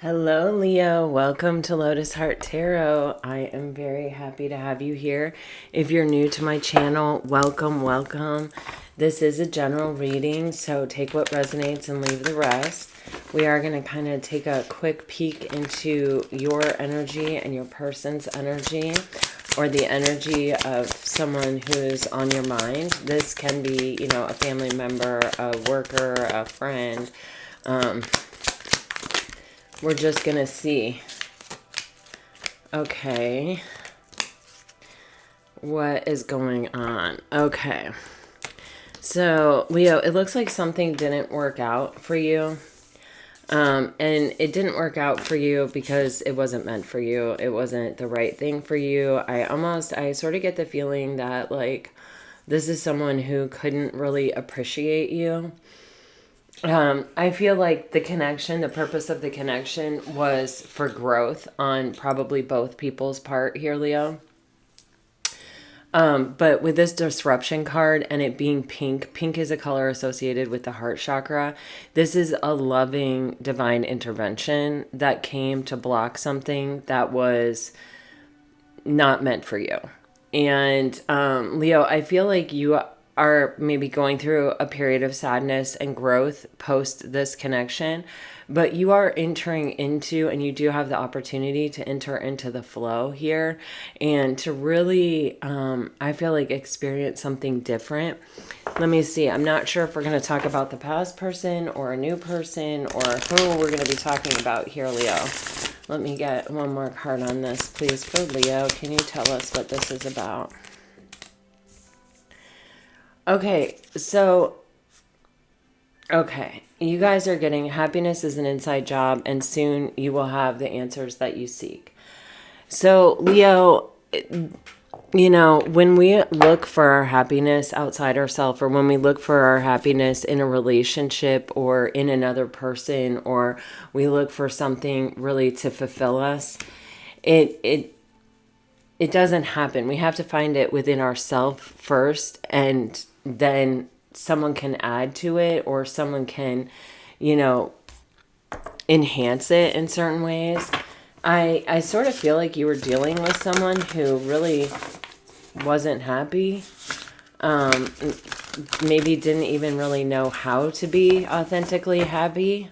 Hello, Leo. Welcome to Lotus Heart Tarot. I am very happy to have you here. If you're new to my channel, welcome. This is a general reading, so take what resonates and leave the rest. We are going to kind of take a quick peek into your energy and your person's energy, or the energy of someone who's on your mind. This can be, a family member, a worker, a friend. We're just going to see. Okay. What is going on? Okay. So, Leo, it looks like something didn't work out for you. And it didn't work out for you because it wasn't meant for you. It wasn't the right thing for you. I sort of get the feeling that, like, this is someone who couldn't really appreciate you. I feel like the purpose of the connection was for growth on probably both people's part here, Leo. But with this disruption card and it being pink is a color associated with the heart chakra. This is a loving divine intervention that came to block something that was not meant for you. And Leo, I feel like you are maybe going through a period of sadness and growth post this connection, but you are entering into, and you do have the opportunity to enter into the flow here and to really, I feel like, experience something different. Let me see. I'm not sure if we're going to talk about the past person or a new person or who we're going to be talking about here, Leo. Let me get one more card on this, please, for Leo. Can you tell us what this is about? Okay, you guys are getting happiness is an inside job, and soon you will have the answers that you seek. So, Leo, when we look for our happiness outside ourselves, or when we look for our happiness in a relationship or in another person, or we look for something really to fulfill us, it doesn't happen. We have to find it within ourselves first, and then someone can add to it, or someone can, enhance it in certain ways. I sort of feel like you were dealing with someone who really wasn't happy. Maybe didn't even really know how to be authentically happy.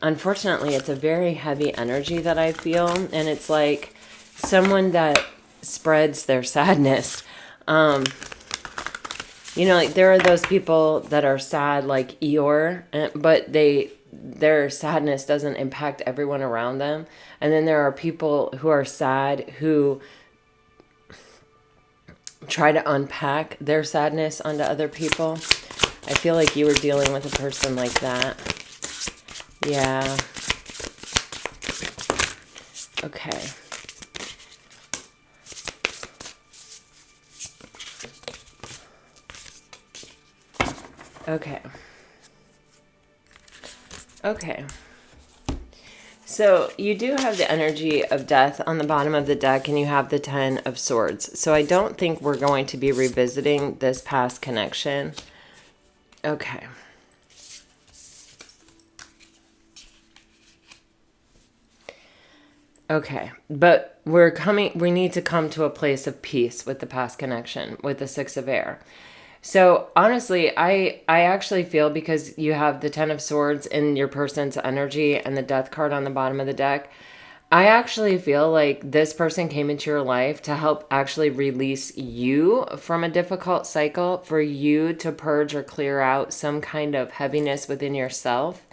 Unfortunately, it's a very heavy energy that I feel, and it's like someone that spreads their sadness. Like there are those people that are sad like Eeyore, but their sadness doesn't impact everyone around them. And then there are people who are sad who try to unpack their sadness onto other people. I feel like you were dealing with a person like that. Yeah. Okay. Okay. So you do have the energy of death on the bottom of the deck, and you have the 10 of Swords. So I don't think we're going to be revisiting this past connection. Okay. Okay. But we need to come to a place of peace with the past connection, with the 6 of Air. So honestly, I actually feel, because you have the 10 of Swords in your person's energy and the Death card on the bottom of the deck, I actually feel like this person came into your life to help actually release you from a difficult cycle, for you to purge or clear out some kind of heaviness within yourself.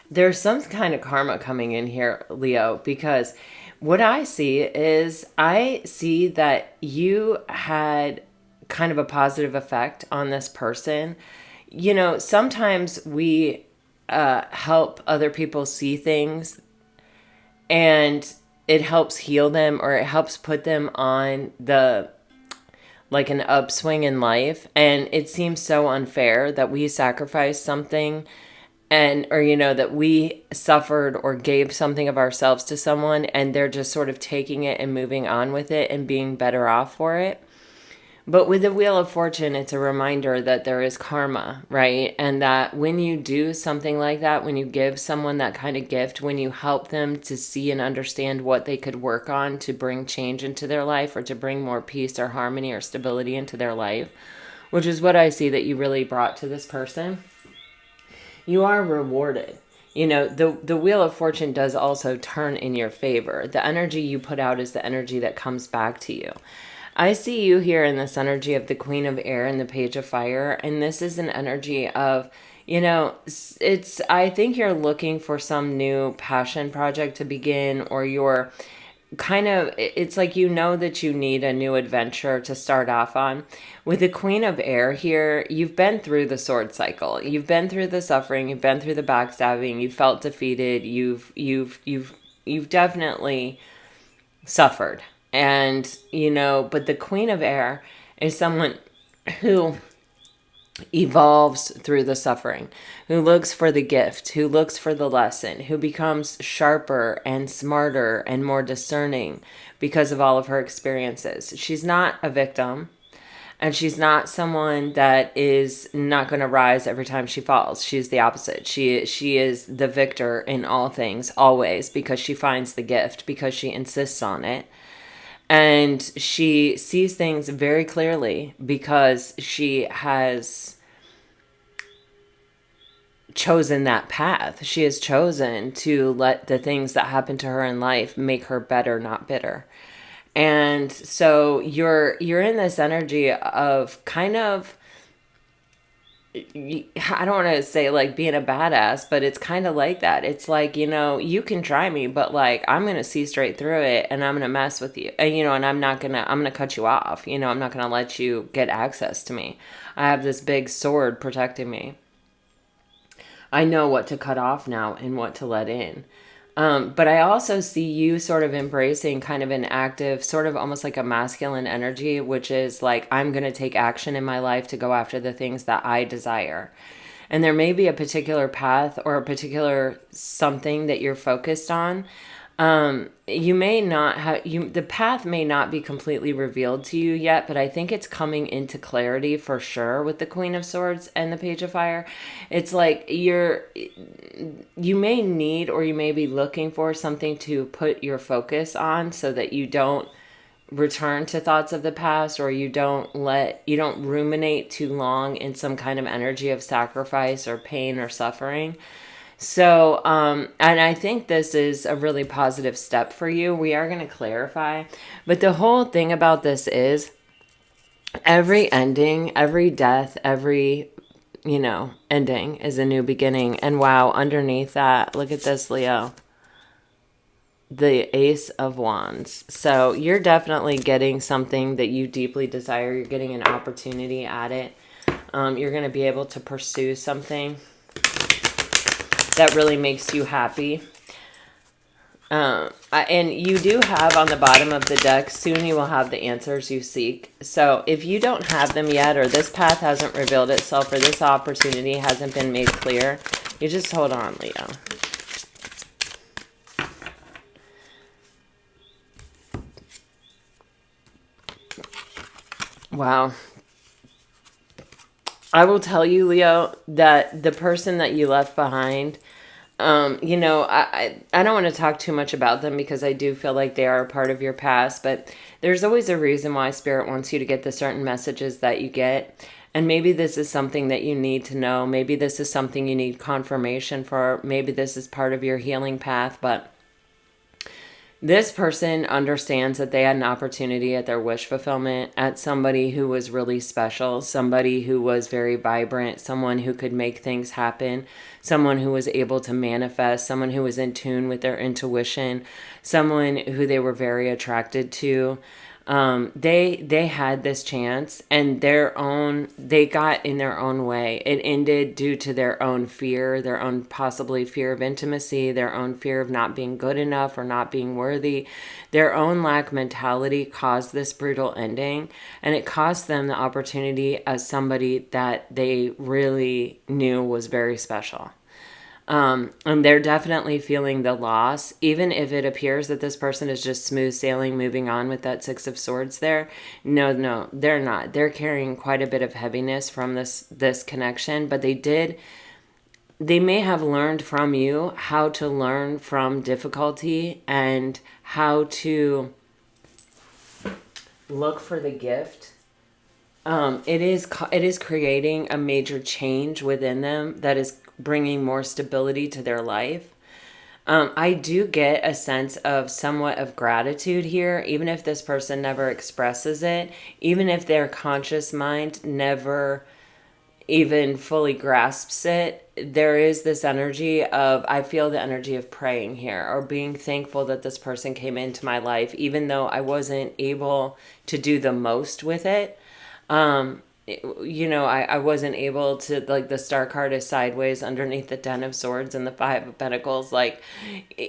There's some kind of karma coming in here, Leo, because what I see that you had kind of a positive effect on this person. Sometimes we help other people see things, and it helps heal them, or it helps put them on like an upswing in life. And it seems so unfair that we sacrifice something, or that we suffered or gave something of ourselves to someone, and they're just sort of taking it and moving on with it and being better off for it. But with the Wheel of Fortune, it's a reminder that there is karma, right? And that when you do something like that, when you give someone that kind of gift, when you help them to see and understand what they could work on to bring change into their life or to bring more peace or harmony or stability into their life, which is what I see that you really brought to this person, you are rewarded. The Wheel of Fortune does also turn in your favor. The energy you put out is the energy that comes back to you. I see you here in this energy of the Queen of Air and the Page of Fire. And this is an energy of, I think you're looking for some new passion project to begin, or you're it's like that you need a new adventure to start off on. With the Queen of Air here, you've been through the sword cycle. You've been through the suffering. You've been through the backstabbing. You felt defeated. You've definitely suffered. And, but the Queen of Air is someone who evolves through the suffering, who looks for the gift, who looks for the lesson, who becomes sharper and smarter and more discerning because of all of her experiences. She's not a victim, and she's not someone that is not going to rise every time she falls. She's the opposite. She is the victor in all things, always, because she finds the gift, because she insists on it. And she sees things very clearly because she has chosen that path. She has chosen to let the things that happen to her in life make her better, not bitter. And so you're in this energy of kind of, I don't want to say like being a badass, but it's kind of like that. It's like, you can try me, but like, I'm going to see straight through it and I'm going to mess with you. And, and I'm going to cut you off. I'm not going to let you get access to me. I have this big sword protecting me. I know what to cut off now and what to let in. But I also see you sort of embracing kind of an active, sort of almost like a masculine energy, which is like, I'm going to take action in my life to go after the things that I desire. And there may be a particular path or a particular something that you're focused on. You may not have, the path may not be completely revealed to you yet, but I think it's coming into clarity for sure with the Queen of Swords and the Page of Fire. It's like you may need, or you may be looking for something to put your focus on so that you don't return to thoughts of the past, or you don't ruminate too long in some kind of energy of sacrifice or pain or suffering. So, and I think this is a really positive step for you. We are going to clarify. But the whole thing about this is every ending, every death, every, ending is a new beginning. And wow, underneath that, look at this, Leo. The Ace of Wands. So you're definitely getting something that you deeply desire. You're getting an opportunity at it. You're going to be able to pursue something that really makes you happy. And you do have on the bottom of the deck, soon you will have the answers you seek. So if you don't have them yet, or this path hasn't revealed itself, or this opportunity hasn't been made clear, you just hold on, Leo. Wow. I will tell you, Leo, that the person that you left behind, I don't want to talk too much about them because I do feel like they are a part of your past, but there's always a reason why Spirit wants you to get the certain messages that you get. And maybe this is something that you need to know. Maybe this is something you need confirmation for. Maybe this is part of your healing path, but this person understands that they had an opportunity at their wish fulfillment, at somebody who was really special, somebody who was very vibrant, someone who could make things happen, someone who was able to manifest, someone who was in tune with their intuition, someone who they were very attracted to. They had this chance, and they got in their own way. It ended due to their own fear, their own possibly fear of intimacy, their own fear of not being good enough or not being worthy. Their own lack mentality caused this brutal ending, and it cost them the opportunity as somebody that they really knew was very special. And they're definitely feeling the loss, even if it appears that this person is just smooth sailing, moving on with that Six of Swords there. No, they're not. They're carrying quite a bit of heaviness from this connection, but they may have learned from you how to learn from difficulty and how to look for the gift. It is creating a major change within them that is bringing more stability to their life. I do get a sense of somewhat of gratitude here, even if this person never expresses it, even if their conscious mind never even fully grasps it. There is this energy of, I feel the energy of praying here, or being thankful that this person came into my life, even though I wasn't able to do the most with it. I wasn't able to, like, the Star card is sideways underneath the Ten of Swords and the Five of Pentacles. Like,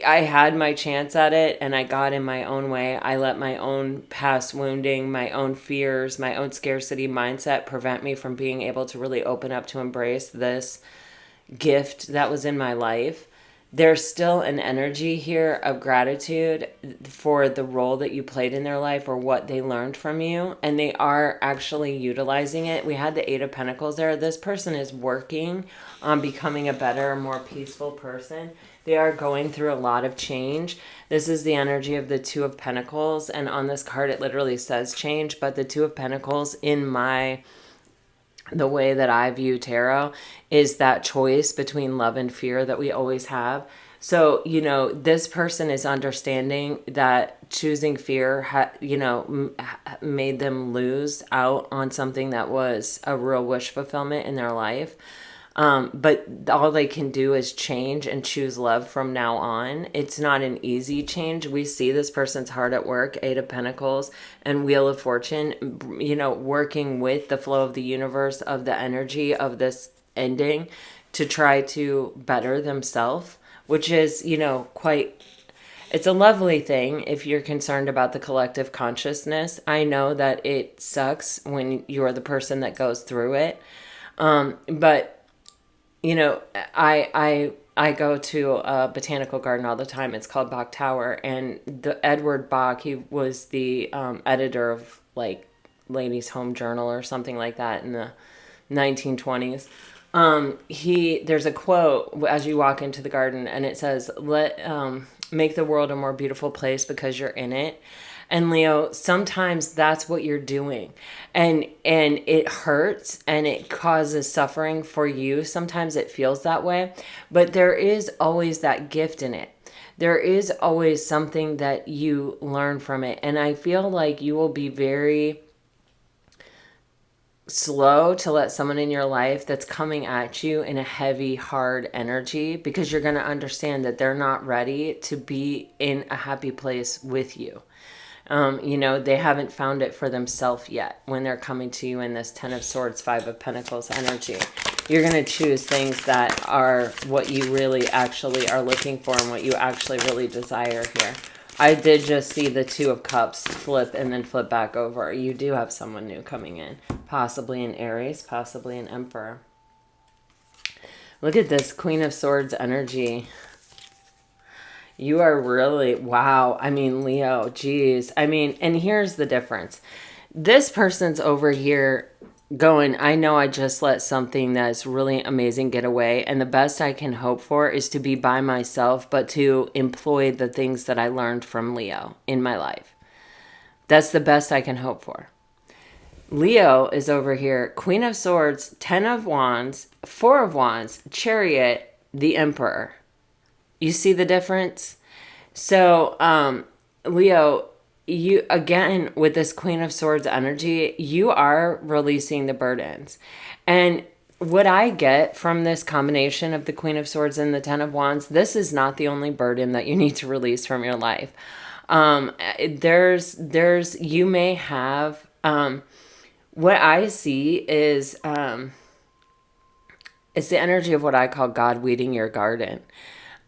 I had my chance at it and I got in my own way. I let my own past wounding, my own fears, my own scarcity mindset prevent me from being able to really open up to embrace this gift that was in my life. There's still an energy here of gratitude for the role that you played in their life, or what they learned from you, and they are actually utilizing it. We had the Eight of Pentacles there. This person is working on becoming a better, more peaceful person. They are going through a lot of change. This is the energy of the Two of Pentacles, and on this card it literally says change, but the Two of Pentacles the way that I view tarot is that choice between love and fear that we always have. So, this person is understanding that choosing fear, made them lose out on something that was a real wish fulfillment in their life. But all they can do is change and choose love from now on. It's not an easy change. We see this person's hard at work, Eight of Pentacles and Wheel of Fortune, working with the flow of the universe, of the energy of this ending to try to better themselves, which is, it's a lovely thing if you're concerned about the collective consciousness. I know that it sucks when you're the person that goes through it. But I go to a botanical garden all the time. It's called Bach Tower, and the Edward Bach, he was the editor of, like, Ladies' Home Journal or something like that in the 1920s. There's a quote as you walk into the garden, and it says, make the world a more beautiful place because you're in it. And Leo, sometimes that's what you're doing. And it hurts and it causes suffering for you. Sometimes it feels that way. But there is always that gift in it. There is always something that you learn from it. And I feel like you will be very slow to let someone in your life that's coming at you in a heavy, hard energy, because you're going to understand that they're not ready to be in a happy place with you. They haven't found it for themselves yet when they're coming to you in this Ten of Swords, Five of Pentacles energy. You're going to choose things that are what you really actually are looking for and what you actually really desire here. I did just see the Two of Cups flip and then flip back over. You do have someone new coming in, possibly an Aries, possibly an Emperor. Look at this Queen of Swords energy. You are really, wow. I mean, Leo, geez. I mean, and here's the difference. This person's over here going, I know I just let something that's really amazing get away, and the best I can hope for is to be by myself, but to employ the things that I learned from Leo in my life. That's the best I can hope for. Leo is over here, Queen of Swords, Ten of Wands, Four of Wands, Chariot, the Emperor. You see the difference? So, Leo, you, again, with this Queen of Swords energy, you are releasing the burdens. And what I get from this combination of the Queen of Swords and the Ten of Wands, this is not the only burden that you need to release from your life. You may have, what I see is, it's the energy of what I call God weeding your garden.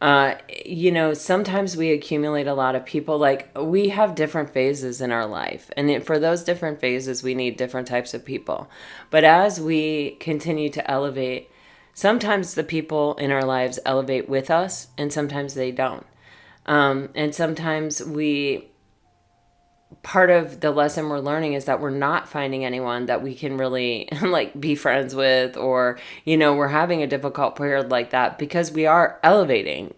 Sometimes we accumulate a lot of people. Like, we have different phases in our life. And for those different phases, we need different types of people. But as we continue to elevate, sometimes the people in our lives elevate with us and sometimes they don't. And sometimes part of the lesson we're learning is that we're not finding anyone that we can really like be friends with, or, we're having a difficult period like that because we are elevating,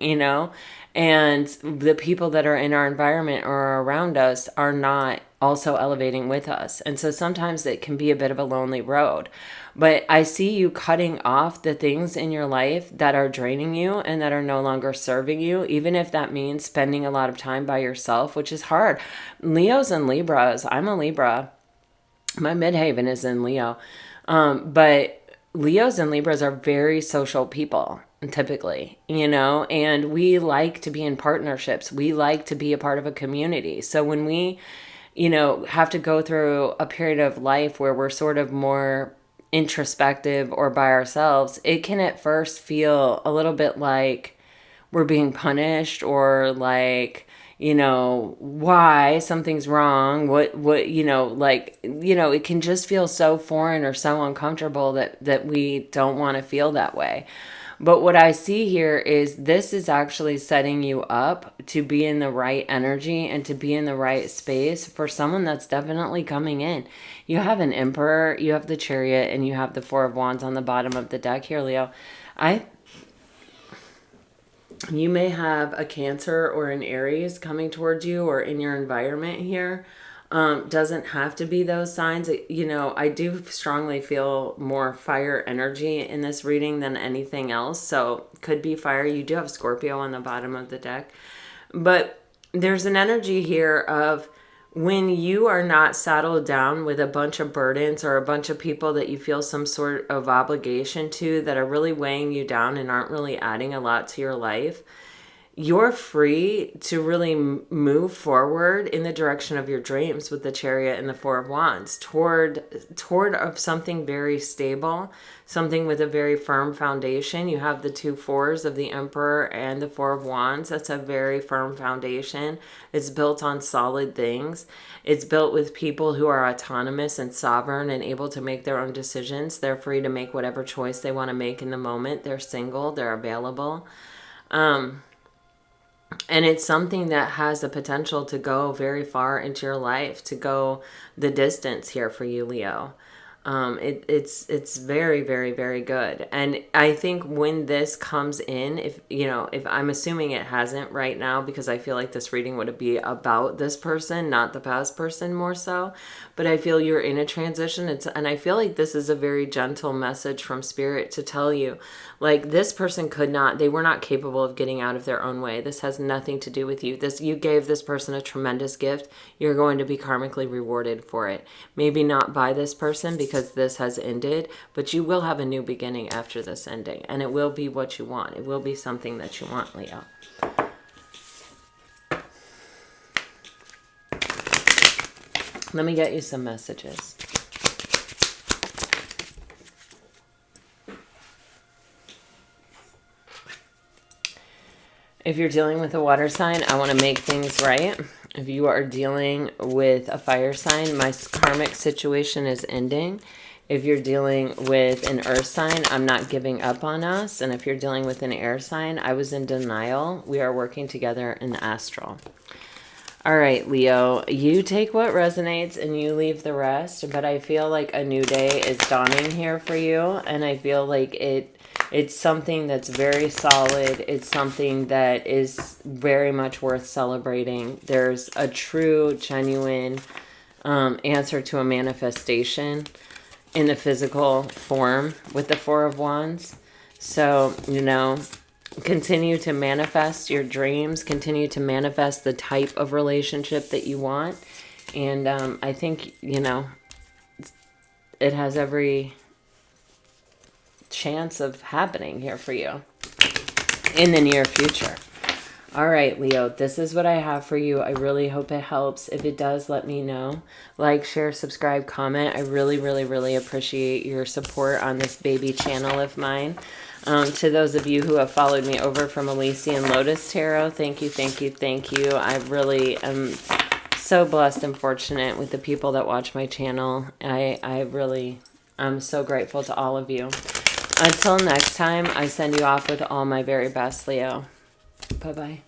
and the people that are in our environment or around us are not also elevating with us. And so sometimes it can be a bit of a lonely road. But I see you cutting off the things in your life that are draining you and that are no longer serving you, even if that means spending a lot of time by yourself, which is hard. Leos and Libras, I'm a Libra. My midhaven is in Leo. But Leos and Libras are very social people, typically, and we like to be in partnerships. We like to be a part of a community. So when we, have to go through a period of life where we're sort of more introspective or by ourselves, it can at first feel a little bit like we're being punished, or like, why something's wrong, it can just feel so foreign or so uncomfortable that we don't want to feel that way. But what I see here is this is actually setting you up to be in the right energy and to be in the right space for someone that's definitely coming in. You have an Emperor, you have the Chariot, and you have the Four of Wands on the bottom of the deck here, Leo. You may have a Cancer or an Aries coming towards you or in your environment here. Doesn't have to be those signs. I do strongly feel more fire energy in this reading than anything else. So could be fire. You do have Scorpio on the bottom of the deck. But there's an energy here of when you are not saddled down with a bunch of burdens or a bunch of people that you feel some sort of obligation to that are really weighing you down and aren't really adding a lot to your life, you're free to really move forward in the direction of your dreams with the Chariot and the Four of Wands toward of something very stable, something with a very firm foundation. You have the two fours of the Emperor and the Four of Wands. That's a very firm foundation. It's built on solid things. It's built with people who are autonomous and sovereign and able to make their own decisions. They're free to make whatever choice they want to make in the moment. They're single. They're available. And it's something that has the potential to go very far into your life, to go the distance here for you, Leo. It's very, very, very good. And I think when this comes in, if I'm assuming it hasn't right now, because I feel like this reading would be about this person, not the past person more so, but I feel you're in a transition. And I feel like this is a very gentle message from Spirit to tell you, like, this person they were not capable of getting out of their own way. This has nothing to do with you. You gave this person a tremendous gift. You're going to be karmically rewarded for it. Maybe not by this person because this has ended, but you will have a new beginning after this ending, and it will be what you want. It will be something that you want, Leo. Let me get you some messages. If you're dealing with a water sign, I want to make things right. If you are dealing with a fire sign, my karmic situation is ending. If you're dealing with an earth sign, I'm not giving up on us. And if you're dealing with an air sign, I was in denial. We are working together in the astral. All right, Leo, you take what resonates and you leave the rest. But I feel like a new day is dawning here for you. And I feel like it's something that's very solid. It's something that is very much worth celebrating. There's a true, genuine answer to a manifestation in the physical form with the Four of Wands. So, continue to manifest your dreams. Continue to manifest the type of relationship that you want. And I think, it has every chance of happening here for you in the near future. All right, Leo, this is what I have for you. I really hope it helps. If it does, let me know. Like, share, subscribe, comment. I really, really, really appreciate your support on this baby channel of mine. To those of you who have followed me over from Elysian Lotus Tarot, thank you, thank you, thank you. I really am so blessed and fortunate with the people that watch my channel. I'm so grateful to all of you. Until next time, I send you off with all my very best, Leo. Bye-bye.